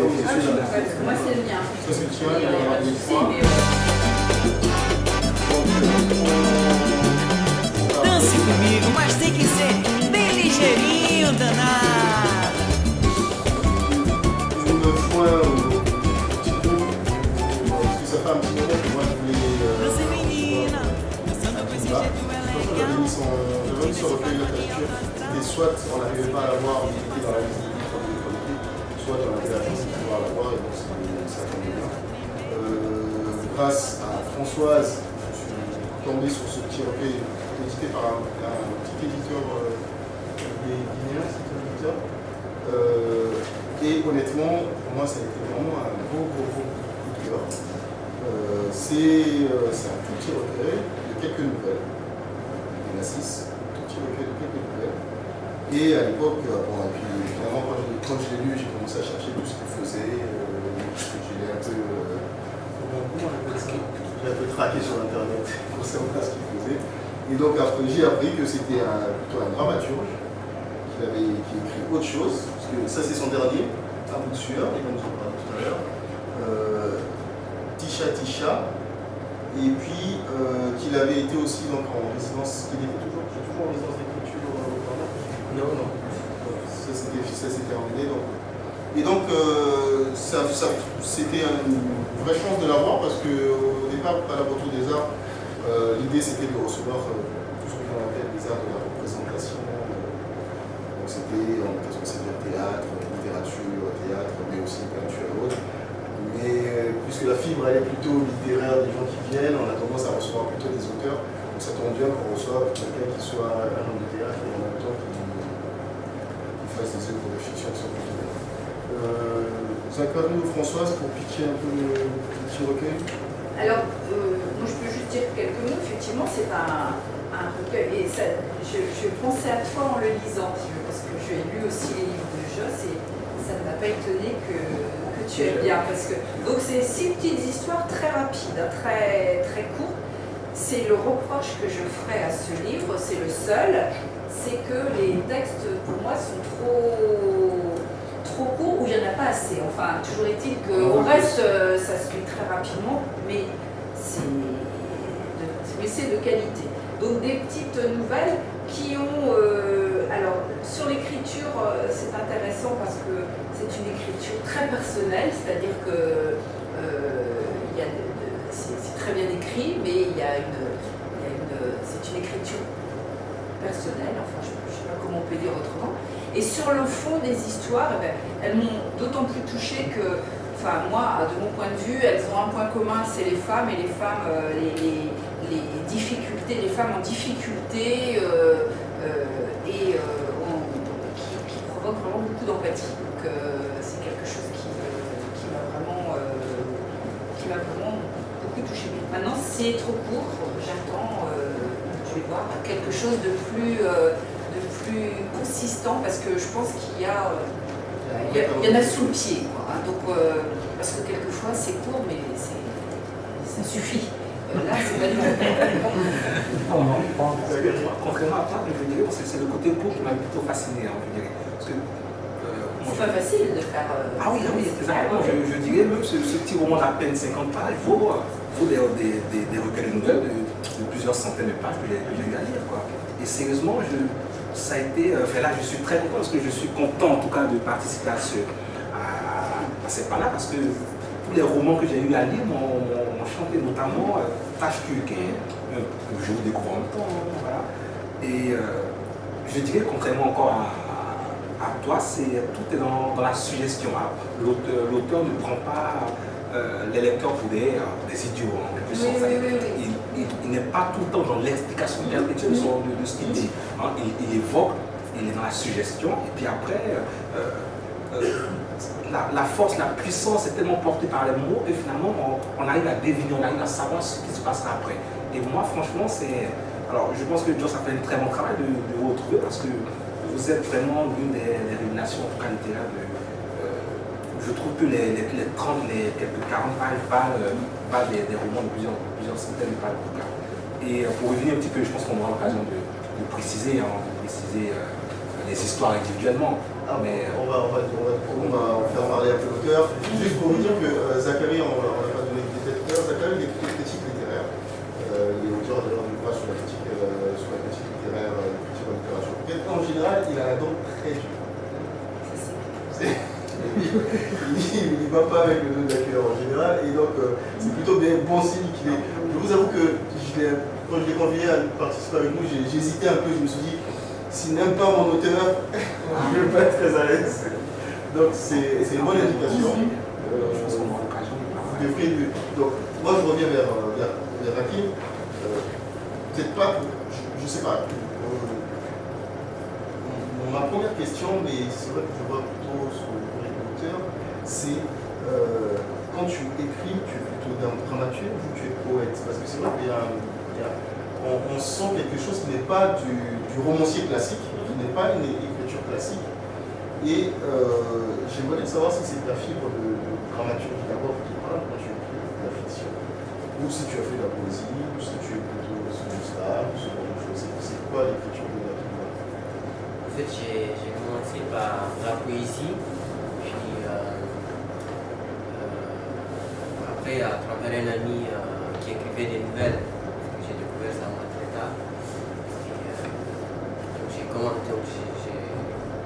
Moi, c'est le mien. Ça, c'est le tien, il y en aura des trois. Dance comigo, mas tem que ser bem ligeirinho, danado. Une fois un petit peu, parce que ça fait un petit moment que moi je voulais. Dança menina, dançando com esse jeito J'avais mis elegante. son recueil de littérature, et soit on n'arrivait pas à l'avoir, mais il était dans la liste des livres de qualité, soit on avait la chance de pouvoir l'avoir, et donc ça tombait bien. Grâce à Françoise, je suis tombé sur ce petit recueil édité par un petit éditeur des Guinéens, c'est un éditeur. Et honnêtement, pour moi, ça a été vraiment un gros coup de cœur. C'est un tout petit recueil de quelques nouvelles. Il y en a 6, tout petit recueil de quelques nouvelles. Et à l'époque, bon, et puis finalement, quand je l'ai lu, j'ai commencé à chercher tout ce qu'il faisait. Je l'ai un peu. Comment on appelle ça? J'ai un peu traqué sur internet concernant ce qu'il faisait. Et donc après, j'ai appris que c'était plutôt un dramaturge qui écrit autre chose, parce que ça c'est son dernier, à bout de sueur, et comme je vous parlais tout à l'heure. Tisha, et puis qu'il avait été aussi donc, en résidence, qu'il était toujours en résidence d'écriture au Canada. Non. Ça s'est terminé. Donc. Et donc c'était une vraie chance de l'avoir parce qu'au départ, à la Voiture des Arts, l'idée c'était de recevoir tout ce qu'on appelle les arts de la représentation. Donc c'était en théâtre, littérature, théâtre, mais aussi peinture et autres. Mais puisque la fibre elle est plutôt littéraire des gens qui viennent, on a tendance à recevoir plutôt des auteurs. Donc ça tombe bien qu'on reçoive quelqu'un qui soit un homme de théâtre et en même temps qui fasse des œuvres de fiction sur le théâtre. Zachary ou Françoise pour piquer un peu le petit recueil. Alors, moi je peux juste dire quelques mots. Effectivement, c'est un recueil. Et ça, je pensais à toi en le lisant, parce que j'ai lu aussi les livres de Joss et ça ne m'a pas étonné que tu aimes bien. Donc, c'est 6 petites histoires très rapides, très courtes. C'est le reproche que je ferai à ce livre, c'est le seul, c'est que les textes pour moi sont trop courts ou il n'y en a pas assez. Enfin, toujours est-il qu'au reste, ça se lit très rapidement, mais c'est de qualité. Donc des petites nouvelles qui ont... alors, sur l'écriture, c'est intéressant parce que c'est une écriture très personnelle, c'est-à-dire que c'est très bien écrit, mais c'est une écriture personnelle, enfin, je ne sais pas comment on peut dire autrement. Et sur le fond des histoires, elles m'ont d'autant plus touchée que, enfin moi, de mon point de vue, elles ont un point commun, c'est les femmes et les femmes, les difficultés, les femmes en difficulté qui provoquent vraiment beaucoup d'empathie. Donc c'est quelque chose qui m'a vraiment beaucoup touchée. Maintenant, si c'est trop court, j'attends, je vais voir quelque chose de plus consistant parce que je pense qu'il y en a sous le pied. Quoi, hein. Donc, parce que quelquefois c'est court, mais ça suffit. Là, c'est pas du tout. Contrairement à toi, je dirais, parce que c'est le côté court qui m'a plutôt fasciné, hein, je dirais. C'est pas facile de faire. Ah oui, exactement. Je dirais même ce petit roman d'à peine 50 pages vaut des recueils de nouvelles de plusieurs centaines de pages que j'ai eu à lire. Quoi. Et sérieusement, ça a été. Là, je suis très content parce que je suis content en tout cas de participer à ces pas-là parce que tous les romans que j'ai eu à lire m'ont chanté, notamment Tache-Cul, que je vous découvre en même temps. Voilà. Et je dirais, contrairement encore à toi, tout est dans la suggestion. L'auteur ne prend pas les lecteurs pour des idiots, en quelque sorte. Oui. Il n'est pas tout le temps dans l'explication de ce qu'il dit. Hein. Il évoque, il est dans la suggestion, et puis après, la force, la puissance est tellement portée par les mots que finalement on arrive à deviner, on arrive à savoir ce qui se passera après. Et moi, franchement, alors je pense que Joss a fait un très bon travail de vous retrouver parce que vous êtes vraiment l'une des révélations en tout cas littéraires. Je trouve que les 30, les quelques 40 pages valent des romans de plusieurs centaines de pages en tout cas. Et pour revenir un petit peu, je pense qu'on aura l'occasion de préciser les histoires individuellement. on va en faire parler un peu l'auteur. Juste pour vous dire que Zachary, on n'a pas donné de détails tout à l'heure, Zachary il est critique littéraire. Il est auteur d'ailleurs d'un ouvrage sur la critique littéraire, critique en littérature. En général, il a un don très dur. Il ne va pas avec le dos d'accueil en général, et donc c'est plutôt bien bon signe qu'il est. Je vous avoue que quand je l'ai convié à participer avec nous, j'ai hésité un peu, je me suis dit, s'il n'aime pas mon auteur, je ne vais pas être très à l'aise. Donc c'est une bonne indication. Donc moi je reviens vers Hakim. Peut-être pas, je ne sais pas. Ma première question, mais c'est vrai que je vois plutôt sur le l'auteur, c'est quand tu écris, tu es plutôt dramaturge ou tu es poète? Parce que c'est vrai qu'on sent quelque chose qui n'est pas du romancier classique, qui n'est pas une écriture classique. Et j'aimerais savoir si c'est ta fibre de dramaturge d'abord qui parle quand tu écris de la fiction, ou si tu as fait de la poésie, ou si tu es plutôt sur du star, ou ce genre de choses. C'est quoi l'écriture de la fiction? En fait, j'ai commencé par la poésie, puis après, à travers un ami qui écrivait des nouvelles, j'ai découvert ça moi très tard.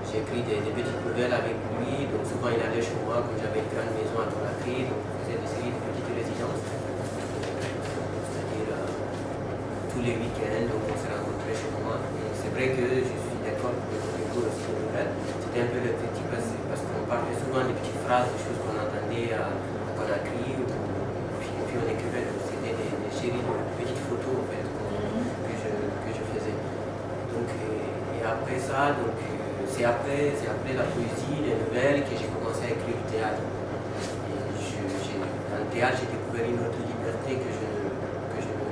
J'ai écrit des petites nouvelles avec lui, donc souvent il allait chez moi quand j'avais une grande maison à Conakry, donc on faisait des séries de petites résidences. C'est-à-dire tous les week-ends, donc on se rencontrait chez moi. Et c'est vrai que je suis d'accord pour les cours aussi de nouvelles. C'était un peu le petit parce qu'on parlait souvent des petites phrases, des choses qu'on entendait à Conakry, puis on écrivait, c'était des séries de petites photos en fait, que je faisais. Donc, et après ça, c'est après la poésie, les nouvelles, que j'ai commencé à écrire du théâtre. Et dans le théâtre, j'ai découvert une autre liberté que je ne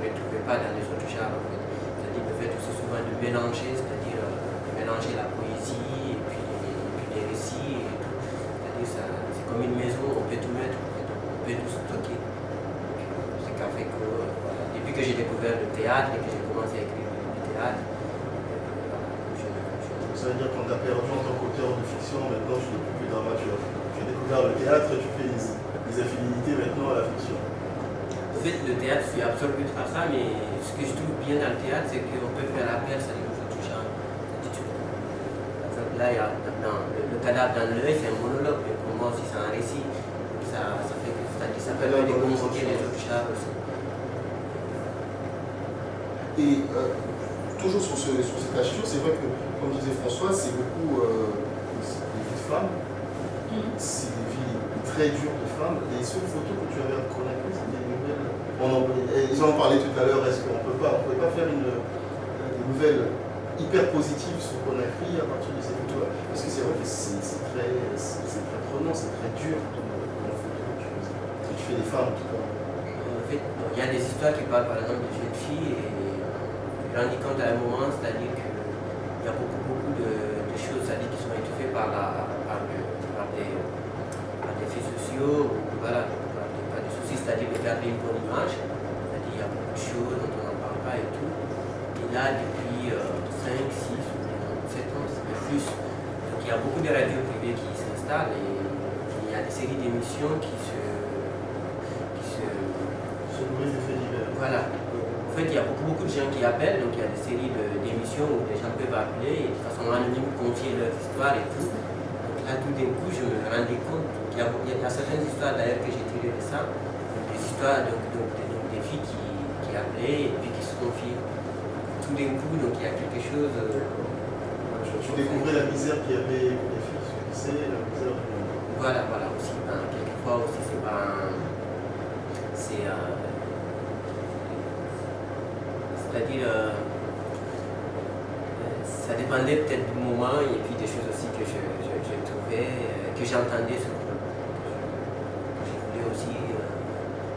retrouvais pas dans les autres genres en fait. C'est-à-dire le fait aussi souvent de mélanger, c'est-à-dire mélanger la poésie et puis les récits et tout. C'est-à-dire c'est comme une maison, on peut tout mettre, on peut tout stocker. C'est qu'a fait que voilà, depuis que j'ai découvert le théâtre et que j'ai commencé à écrire du théâtre, ça veut dire qu'on t'a perdu en tant qu'auteur de fiction, maintenant je ne suis plus dramaturge. Tu as découvert le théâtre et tu fais des affinités maintenant à la fiction. En fait, le théâtre, je suis absorbé par ça, mais ce que je trouve bien dans le théâtre, c'est qu'on peut faire appel à des autres genres. Par exemple, là, il y a le cadavre dans l'œil, c'est un monologue, mais pour moi aussi, c'est un récit. Ça fait que ça permet de convoquer les autres genres aussi. Et toujours sur cette question, c'est vrai que, comme disait François, c'est beaucoup des vies de femmes, c'est des vies très dures de femmes. Les seules photos que tu avais à Conakry, c'était des nouvelles. Ils en ont parlé tout à l'heure, est-ce qu'on ne pouvait pas faire des nouvelles hyper positives sur Conakry à partir de ces photos-là? Parce que c'est vrai que c'est très prenant, c'est très dur dans la photo que tu fais des femmes en tout cas. En fait, il y a des histoires qui parlent par exemple de jeunes filles et je me rendis compte à un moment, c'est-à-dire qu'il y a beaucoup de choses qui sont étouffées par des faits sociaux, ou voilà, par des soucis, c'est-à-dire de garder une bonne image, c'est-à-dire qu'il y a beaucoup de choses dont on n'en parle pas et tout. Et là, depuis 5, 6 ou 7 ans, c'est plus. Donc il y a beaucoup de radios privées qui s'installent et il y a des séries d'émissions qui se nourrissent des faits divers. Voilà. En fait, il y a beaucoup de gens qui appellent, donc il y a des séries d'émissions où les gens peuvent appeler et de façon anonyme confier leur histoire et tout. Donc là, tout d'un coup, je me rendais compte qu'il y a certaines histoires d'ailleurs que j'ai tirées de ça, des histoires des filles qui appelaient et puis qui se confient. Tout d'un coup, donc il y a quelque chose. Tu découvrais la misère qu'il y avait pour les filles, c'est la misère du monde. Voilà, aussi. Quelquefois aussi, c'est pas. C'est-à-dire, ça dépendait peut-être du moment et puis des choses aussi que je trouvais, que j'entendais sur le je voulais aussi,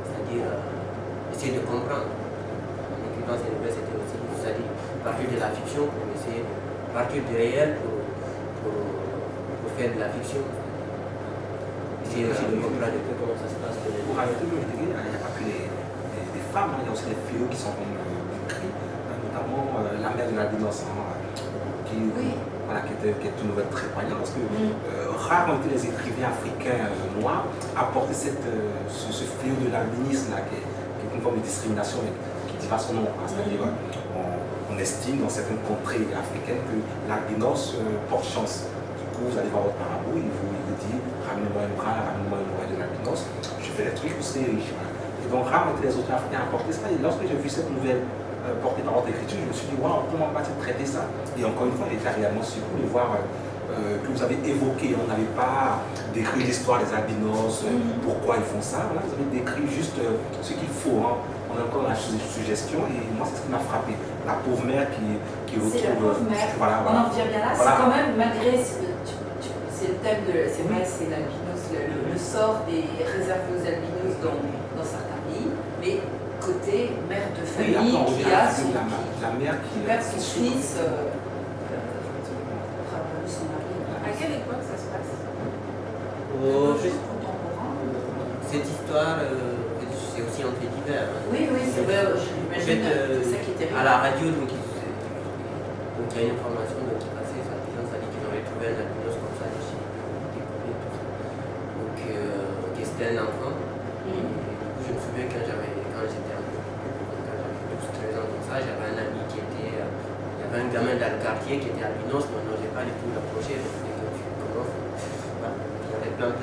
c'est-à-dire, essayer de comprendre. En écrivant ces nouvelles, c'était aussi, c'est-à-dire, partir de la fiction pour essayer de partir du réel pour faire de la fiction. Essayer aussi de comprendre un peu comment ça se passe. Pour rajouter, je dirais, il n'y a pas que les femmes, il y a aussi les filles qui sont comme notamment la mère de la innocent, voilà, qui est une nouvelle très poignante, parce que rares ont été les écrivains africains noirs à porter ce fléau de l'albinisme, qui est une forme de discrimination, mais qui ne dit pas son nom. C'est-à-dire, on estime dans certaines contrées africaines que l'albinos porte chance. Du coup, vous allez voir votre marabout, il vous dit ramenez-moi une bras, ramenez-moi une oreille de l'albinos, je fais être riche, vous serez riche. Voilà. Et donc, rares ont été les auteurs africains à porter ça. Et lorsque j'ai vu cette nouvelle portée par votre écriture, je me suis dit, waouh, comment va-t-il traiter ça? Et encore une fois, il était réellement surpris de voir que vous avez évoqué, on n'avait pas décrit l'histoire des albinos, pourquoi ils font ça, voilà, vous avez décrit juste ce qu'il faut. Hein. On est encore dans la suggestion et moi c'est ce qui m'a frappé. La pauvre mère qui retrouve. C'est la pauvre mère, voilà, on en vient bien là, c'est quand même, malgré, c'est le thème de, c'est vrai, c'est l'albinos, le sort des réservés aux albinos dans certains pays, mais côté mère de famille qui a son, la mère qui perd son fils. À quelle époque ça se passe? Cette histoire, c'est aussi en fait divers. Oui, c'est vrai, j'imagine c'est ça qui était à la radio, donc il y a une information qui passait, ça dit qu'ils avaient trouvé un albinos comme ça, découpé, tout ça. Donc, c'était un enfant. Et, du coup, je me souviens quand j'étais un peu, quand j'avais 12-13 ans comme ça, j'avais un ami qui était, il y avait un gamin dans le quartier qui était albinos, mais on n'osait pas du tout l'approcher. Il y avait plein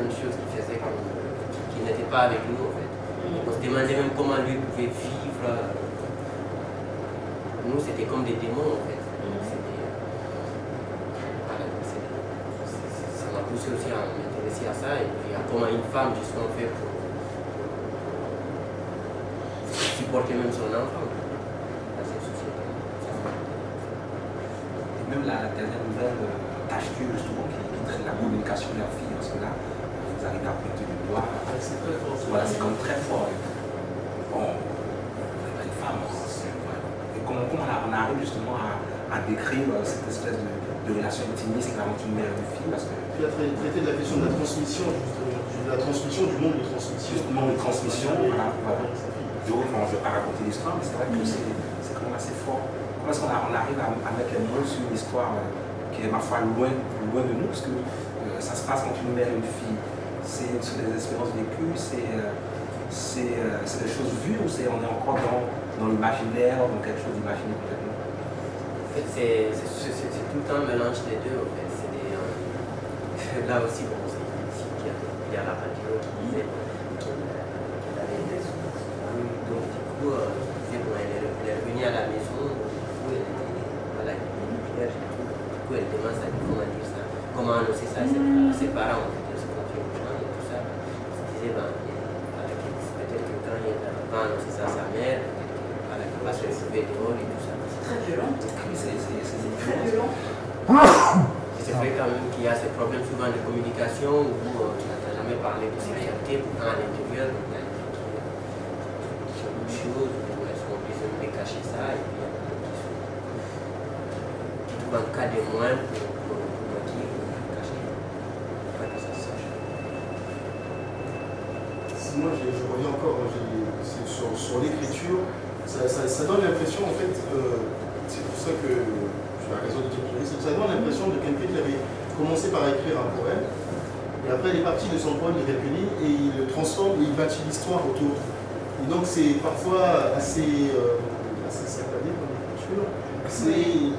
de choses qui faisaient qui n'étaient pas avec nous en fait. On se demandait même comment lui pouvait vivre. Nous c'était comme des démons en fait. Ça m'a poussé aussi à m'intéresser à ça et puis à comment une femme justement fait pour supporter même son enfant dans cette société. Et même la dernière nouvelle tâche-tu justement qui traite la communication de leur fille, parce que là, vous arrivez à pointer du doigt. C'est très fort. Voilà, c'est comme très fort. Bon, une femme, et comment on arrive justement à décrire cette espèce de relation intimiste entre une mère et une fille, parce que... Puis à traiter de la question de la transmission, justement, de la transmission, du monde de transmission. Justement, de transmission, voilà. Je ne vais pas raconter l'histoire, mais c'est vrai que c'est quand même assez fort. Comment est-ce qu'on arrive à mettre les mots sur une histoire qui est, ma foi, loin de nous, parce que ça se passe entre une mère et une fille. C'est des expériences vécues, c'est des choses vues, ou on est encore dans l'imaginaire, dans quelque chose d'imaginaire complètement? En fait, c'est tout le temps un mélange des deux. En fait. Là aussi, bon, il y a la radio qui disait qu'elle avait des sous. Donc, du coup, elle est revenue à la maison, du coup, elle était à la lumière, du coup, elle demande ça, comment dire ça, comment annoncer ça à ses parents, en fait, elle se confie aux gens et tout ça. Elle se disait, peut-être que quand il va annoncer ça à sa mère, elle va se retrouver dehors et tout ça. C'est très violent. C'est très violent. C'est vrai quand même qu'il y a ces problèmes souvent de communication où tu n'as jamais parlé de sexualité, pourtant à l'intérieur, il y a beaucoup de choses où elles sont obligées de cacher ça et puis il y a qui trouvent un cas de moins pour dire cacher, pas que ça se sache. Si moi je reviens encore sur l'écriture, ça donne l'impression en fait, c'est pour ça que la raison de ça donne l'impression de quelqu'un qui avait commencé par écrire un poème, et après il est parti de son poème, il réunit et il le transforme et il bâtit l'histoire autour. Et donc c'est parfois assez saccadé comme écriture. C'est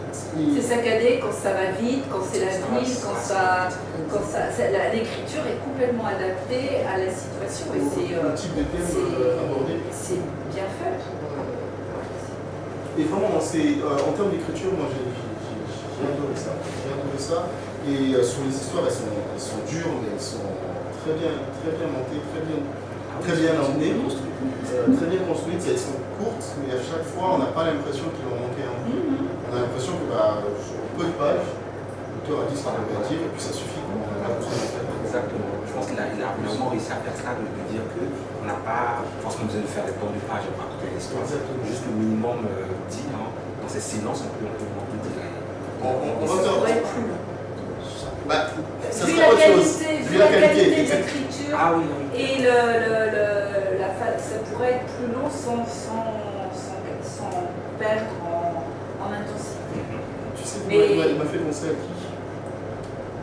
saccadé quand ça va vite, quand c'est la ville, l'écriture est complètement adaptée à la situation et le type de thème abordé. C'est bien fait. Et vraiment, en termes d'écriture, moi j'ai adoré ça. Et sur les histoires, elles sont dures, mais elles sont très bien montées, très bien emmenées, très bien construites. Elles sont courtes, mais à chaque fois, on n'a pas l'impression qu'il en manquait un bout. On a l'impression que sur peu de pages, l'auteur a dit ce qu'il avait à dire, et puis ça suffit. Exactement. Je pense qu'il a vraiment réussi à faire ça, de dire qu'on n'a pas forcément besoin de faire des tonnes de pages pour raconter l'histoire. Juste le minimum dit, dans ces silences, on peut dire. On va faire plus long. Ça vu serait la autre chose. Vu la qualité d'écriture et ça pourrait être plus long sans perdre en il m'a fait penser à qui?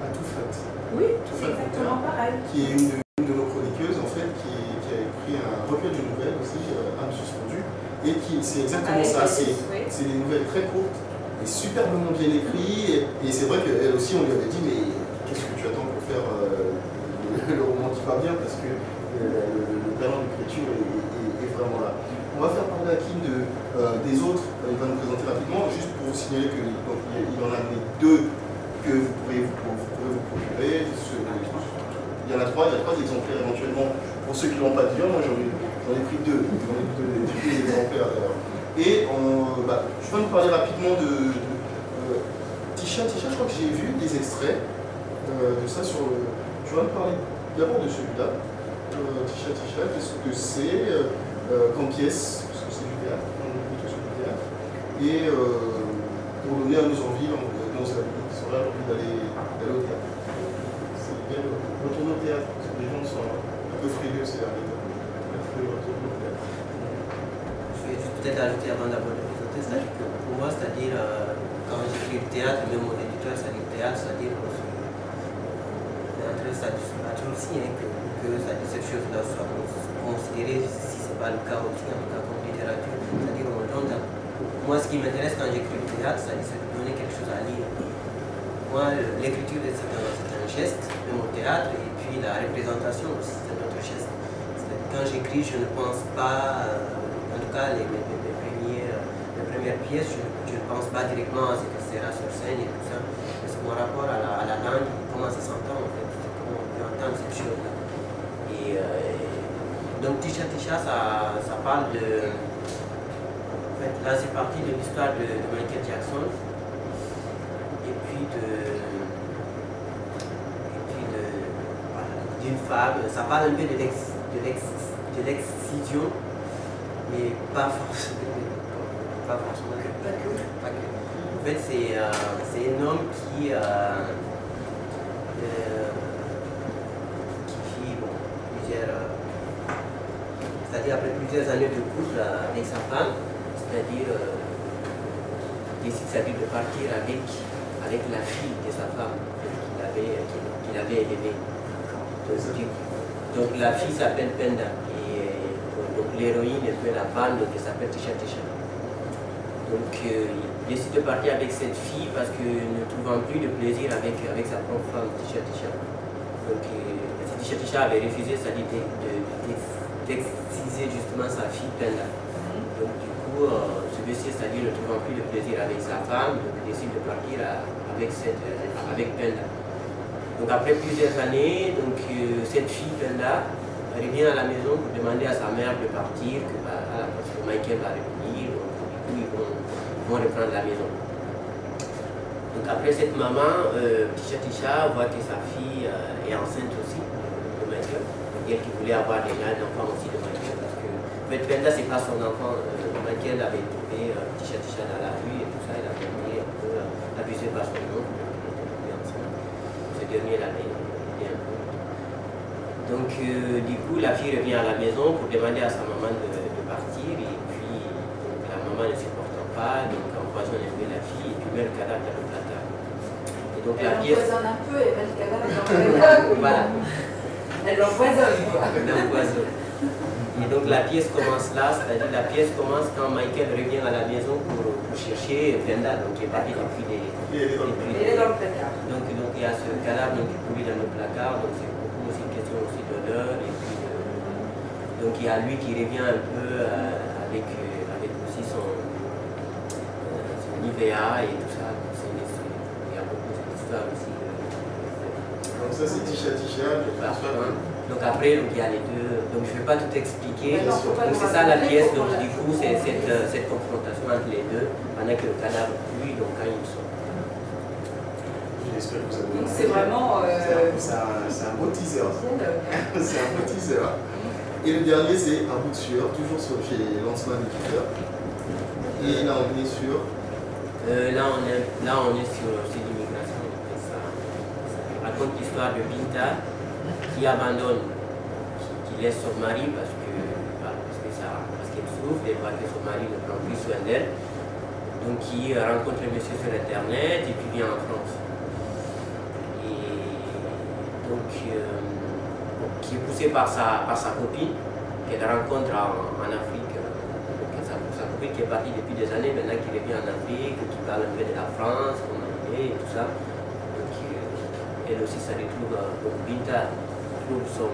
À Toufat. Oui, c'est exactement pareil. Qui est une de nos chroniqueuses, en fait, qui a écrit un recueil de nouvelles aussi, Âme suspendue, et qui c'est exactement ça. C'est des nouvelles très courtes et superbement bien écrites. Et c'est vrai qu'elle aussi, on lui avait dit, mais qu'est-ce que tu attends pour faire le roman qui va bien, parce que le talent d'écriture est vraiment là. On va faire parler à Kim des autres, il va nous présenter rapidement, juste pour vous signaler qu'il en a amené 2 que vous pourrez vous procurer. Il y en a 3, exemplaires éventuellement pour ceux qui ne l'ont pas dit. Moi j'en ai pris 2, des exemplaires d'ailleurs. Et je vais nous parler rapidement de Tisha. Je crois que j'ai vu des extraits de ça sur le. Je vais nous parler d'abord de celui-là. Tisha, qu'est-ce que c'est comme pièce, parce que c'est du théâtre, on est plutôt sur du théâtre. Et pour donner à nos envies, nos amis qui sont là, l'envie d'aller au théâtre. C'est bien de retourner au théâtre, parce que les gens sont un peu frileux ces derniers temps. Je vais juste peut-être ajouter avant d'avoir de présenter, c'est-à-dire que pour moi, c'est-à-dire quand j'écris le théâtre, même mon éditeur, c'est-à-dire le théâtre, c'est-à-dire ça toujours aussi que cette chose-là soit considérée, si ce n'est pas le cas aussi, en tout cas comme littérature, c'est-à-dire moi ce qui m'intéresse quand j'écris le théâtre, c'est de donner quelque chose à lire. Moi, l'écriture c'est un geste, même au théâtre, et puis la représentation aussi c'est un autre geste. Quand j'écris, je ne pense pas, en tout cas les premières pièces, je ne pense pas directement à ce que sera sur scène et tout ça. C'est mon rapport à la langue, comment ça s'entend en fait, comment on peut entendre cette chose-là. Et donc Tisha, ça parle de... En fait, là c'est parti de l'histoire de Michael Jackson et puis d'une femme. Ça parle un peu de l'excision, mais pas forcément. Pas que. En fait, c'est un homme qui vit plusieurs... c'est-à-dire après plusieurs années de couple avec sa femme, c'est-à-dire décide de partir avec la fille de sa femme qu'il avait élevée. Donc la fille s'appelle Penda et donc l'héroïne est la femme qui s'appelle Tisha. Donc il décide de partir avec cette fille parce que ne trouvant plus de plaisir avec sa propre femme Tisha. Donc Tisha avait refusé, c'est-à-dire d'exciser justement sa fille Penda. Donc du coup, celui-ci, c'est-à-dire ne trouvant plus de plaisir avec sa femme, donc il décide de partir avec Penda. Donc après plusieurs années, donc, cette fille Penda revient à la maison pour demander à sa mère de partir, parce que Michael va revenir, donc du coup ils vont reprendre la maison. Donc après cette maman, Tisha voit que sa fille est enceinte aussi de Michael. Donc elle qui voulait avoir déjà un enfant aussi de Michael, parce que en fait, Penda c'est pas son enfant. Michael avait trouvé Tisha dans la rue et tout ça, il avait été un peu abusé par son oncle. Dernier l'année. Donc du coup la fille revient à la maison pour demander à sa maman de partir et puis donc, la maman ne supportant pas, donc empoisonne un peu la fille et puis met le cadavre dans le placard. Et donc la pièce... Elle empoisonne un peu et met le cadavre dans le placard. Voilà. Elle l'empoisonne quoi. Elle l'empoisonne. Et donc la pièce commence là, c'est-à-dire la pièce commence quand Michael revient à la maison pour chercher Penda, donc qui est parti depuis les... Il est dans le placard. Donc il y a ce cadavre qui est coulé dans le placard, donc c'est beaucoup aussi une question aussi d'honneur. Et puis donc il y a lui qui revient un peu avec aussi son IVA et tout ça. Il y a beaucoup d'histoires aussi. Donc ça c'est Tisha. Donc après, donc, il y a les deux. Donc je ne vais pas tout expliquer. Non, donc c'est ça la pièce. Donc du coup, c'est cette confrontation entre les deux pendant que le cadavre cuit, donc quand ils sont. J'espère que vous avez. Donc c'est vraiment. C'est un beau teaser. C'est un beau teaser. Et le dernier c'est Un bout de sueur, toujours chez Lanzmann éditeur. Et là on est sur. Là on est sur l'immigration. Ça raconte l'histoire de Binta qui abandonne, qui laisse son mari parce qu'elle souffre, elle voit que son mari ne prend plus soin d'elle. Donc qui rencontre le monsieur sur internet et puis vient en France. Et donc qui est poussé par sa copine qu'elle rencontre en Afrique. Sa copine qui est partie depuis des années maintenant, qui revient en Afrique, qui parle un peu de la France, comment elle est et tout ça. Donc elle aussi ça retrouve, donc Binta trouve son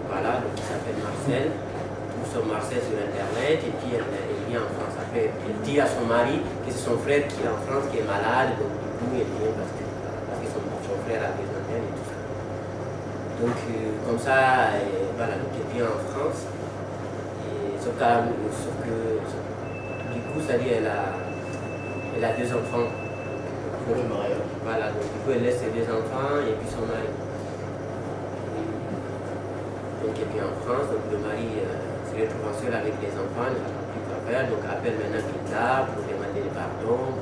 voilà, donc il s'appelle Marcel, trouve son Marcel sur internet et puis elle vient en France. Après elle dit à son mari que c'est son frère qui est en France, qui est malade, donc du coup elle vient parce que son frère a des antennes et tout ça. Donc comme ça, voilà, donc elle vient en France. Sauf que du coup, ça dit elle a 2 enfants. Voilà, donc du coup elle laisse ses 2 enfants et puis son mari. Donc elle vient en France, donc le mari se retrouve seul avec les enfants, il n'a plus quoi faire, donc appelle maintenant Binta pour demander le pardon.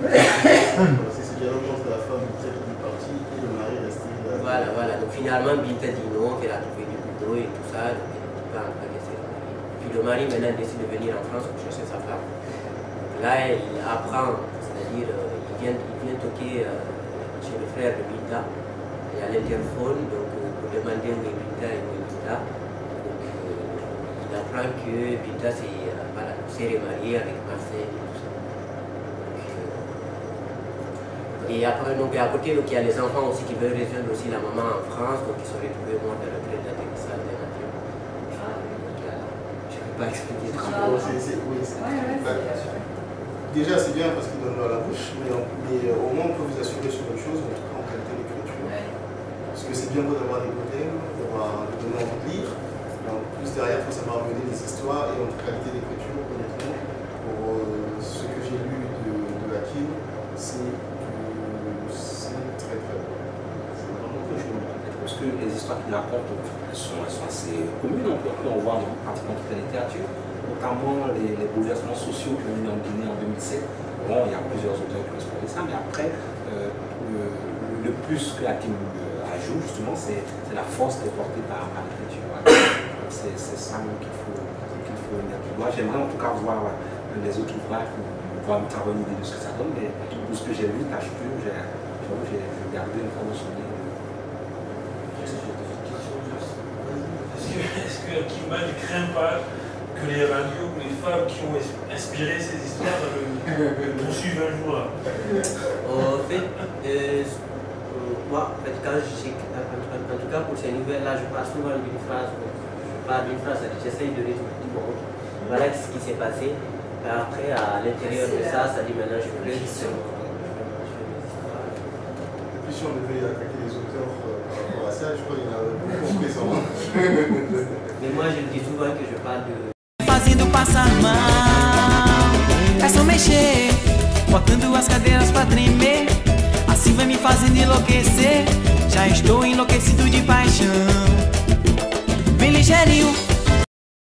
C'est dialogue entre la femme qui est partie et le mari resté là. Voilà, donc finalement Binta dit non, qu'elle a trouvé du boulot et tout ça, donc elle ne peut pas laisser le mari. Puis le mari maintenant décide de venir en France pour chercher sa femme. Donc là il apprend, c'est-à-dire il vient toquer chez le frère de Binta, il y a l'interphone, donc pour demander où est Binta et où est Binta. Donc il apprend que Binta s'est remariée avec Marcel et tout ça. Et après, donc, à côté, donc, il y a les enfants aussi qui veulent rejoindre aussi la maman en France, donc ils sont retrouvés morts de retraite d'atterrissage d'un avion. Je ne peux pas expliquer ça. Déjà, c'est bien parce qu'il donne l'eau à la bouche, mais au moins on peut vous assurer sur une chose, en tout cas en qualité d'écriture. Parce que c'est bien beau d'avoir des poèmes, d'avoir donné envie de lire, mais en plus derrière, il faut savoir mener les histoires et en qualité d'écriture, honnêtement, pour ce que j'ai lu de Hakim, c'est très très bon. C'est vraiment très chouette. Parce que les histoires qu'il raconte sont assez communes, on peut en voir dans pratiquement toute la littérature, notamment les bouleversements sociaux qui ont eu en Guinée en 2007. Bon, il y a plusieurs auteurs qui ont exploré ça, mais après, le plus que Hakim ajoute, justement, c'est la force déportée par l'écriture. C'est ça qu'il faut mettre. Moi, j'aimerais en tout cas voir les autres ouvrages pour pouvoir me travailler une idée de ce que ça donne, mais pour ce que j'ai lu, tâche pure, j'ai gardé une forme de souvenir. Est-ce que Hakim ne craint pas que les radios ou les femmes qui ont inspiré ces histoires le poursuivent un jour? En fait, moi, en tout cas pour ces nouvelles-là, je parle souvent d'une phrase. J'essaye de résumer. Bon, voilà ce qui s'est passé. Et après, à l'intérieur de ça, ça dit maintenant je fais des histoires. Et puis si on devait attaquer les auteurs par rapport à ça, je crois qu'il y en a beaucoup présents. Mais moi, je dis souvent que je parle de... Fazendo passar mal, é só mexer, botando as cadeiras pra tremer. Assim vai me fazendo enlouquecer. Já estou enlouquecido de paixão. Vem ligeirinho.